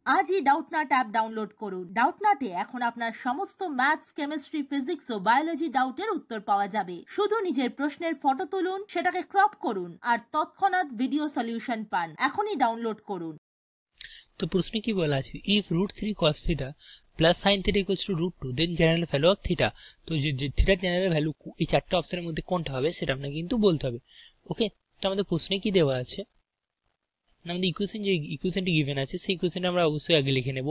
আজই Doubtnut app download করুন। ডাউটনাটে এখন আপনার সমস্ত ম্যাথস, কেমিস্ট্রি, ফিজিক্স ও বায়োলজি ডাউটের উত্তর পাওয়া যাবে। শুধু নিজের প্রশ্নের ফটো তুলুন, সেটাকে ক্রপ করুন আর তৎক্ষণাৎ ভিডিও সলিউশন পান। এখনই ডাউনলোড করুন। তো প্রশ্নে কি বলা আছে, if √3 cos theta plus sine theta equals to √2 then general value of theta. তো যে থিটার জেনারেল ভ্যালু এই চারটা অপশনের মধ্যে কোনটা হবে সেটা আপনাকে কিন্তু বলতে হবে। ওকে, তো আমাদের প্রশ্নে কি দেওয়া আছে, আমাদের ইকুয়েশনটি গিভেন আছে, সেই ইকুয়েশনটা আমরা অবশ্যই আগে লিখে নেব।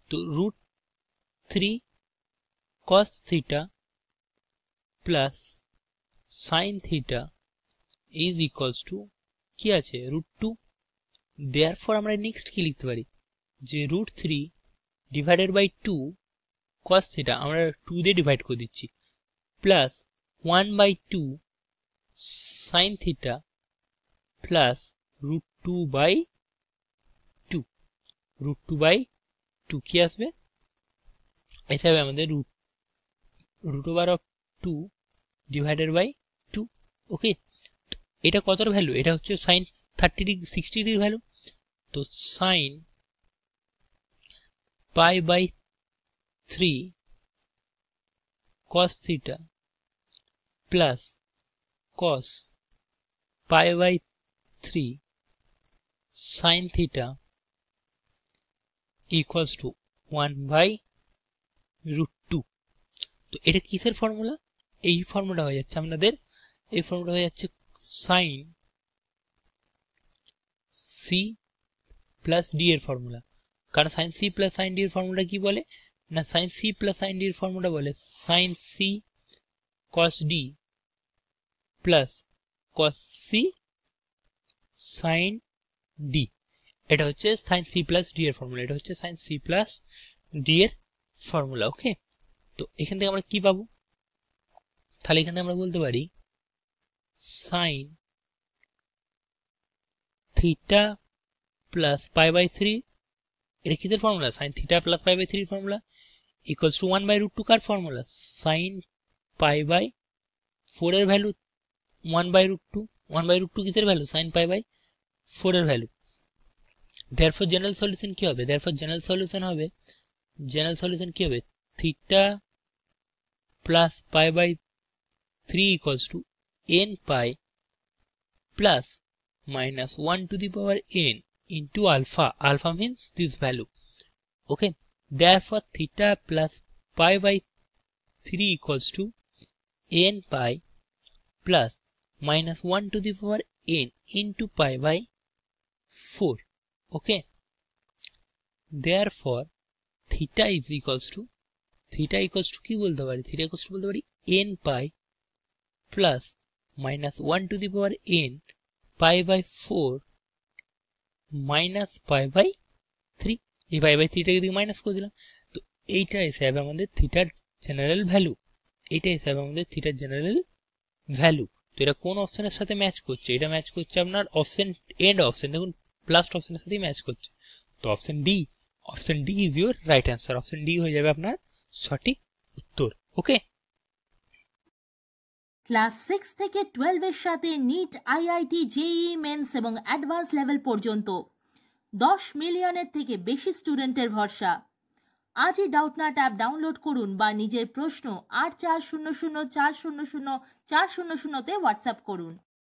তো √3 cos theta plus sine theta is equals to কি আছে √2। দেয়ারফর আমরা নেক্সট কি লিখতে পারি, যে √3 ডিভাইডেড বাই 2 cos থিটা আমরা 2 দিয়ে ডিভাইড করে দিচ্ছি, প্লাস 1/2 sin থিটা প্লাস √2/2 √2/2 কি আসবে, এসে আমাদের √2 ডিভাইডেড বাই 2। ওকে, এটা কতর ভ্যালু, এটা হচ্ছে sin 60 ডিগ্রি ভ্যালু। তো sin π/3 cos theta plus cos π/3 sin theta equals to 1/√2। তো এটা কিসের ফর্মুলা, এই ফর্মুলা হয়ে যাচ্ছে আপনাদের, এই ফর্মুলা হয়ে যাচ্ছে sin c প্লাস d এর ফর্মুলা। কারণ sin c plus sin d এর ফর্মুলা কি বলে না, sin c plus sin d এর ফর্মুলা বলে sin c cos d plus cos c sin d। এটা হচ্ছে sin c প্লাস d এর ফর্মুলা, এটা হচ্ছে sin c প্লাস d এর ফর্মুলা। ওকে, তো এখান থেকে আমরা কি পাবো, তাহলে এখান থেকে আমরা বলতে পারি sin থিটা প্লাস π/3, এটা কিসের formula, sin theta plus π/3 formula equals to 1/√2 কার ফর্মুলা, sin π/4 এর ভ্যালু 1/√2, 1/√2 কিসের ভ্যালু, sin π/4 এর ভ্যালু। দেয়ারফর জেনারেল সলিউশন কি হবে, দেয়ারফর জেনারেল সলিউশন কি হবে, theta plus π/3 equals to n pi plus minus 1 to the power n into alpha. Alpha means this value. Okay, therefore theta plus π/3 equals to n pi plus minus 1 to the power n into π/4. Okay, therefore theta equals to কি বলতে পারি, theta equals to বলতে পারি n pi plus minus 1 to the power n π/4 minus π/3, এই π/3টাকে দিকে minus করে দিলাম। তো এইটা হিসাবে আমাদের থিটার জেনারেল ভ্যালু, এইটা হিসাবে আমাদের থিটার জেনারেল ভ্যালু। তো এটা কোন অপশনের সাথে ম্যাচ করছে, এটা ম্যাচ করছে আপনার অপশন এন্ড অপশন, দেখুন লাস্ট অপশনের সাথেই ম্যাচ করছে। তো option D is your right answer, option D হয়ে যাবে আপনার সঠিক উত্তর। ওকে, ক্লাস 6 থেকে 12 এর সাথে নিট, আইআইটি, জেইই মেন্স এবং অ্যাডভান্স লেভেল পর্যন্ত 10 মিলিয়নের থেকে বেশি স্টুডেন্টের ভরসা। আজই ডাউটনাট অ্যাপ ডাউনলোড করুন বা নিজের প্রশ্ন 8400400400 তে হোয়াটসঅ্যাপ করুন।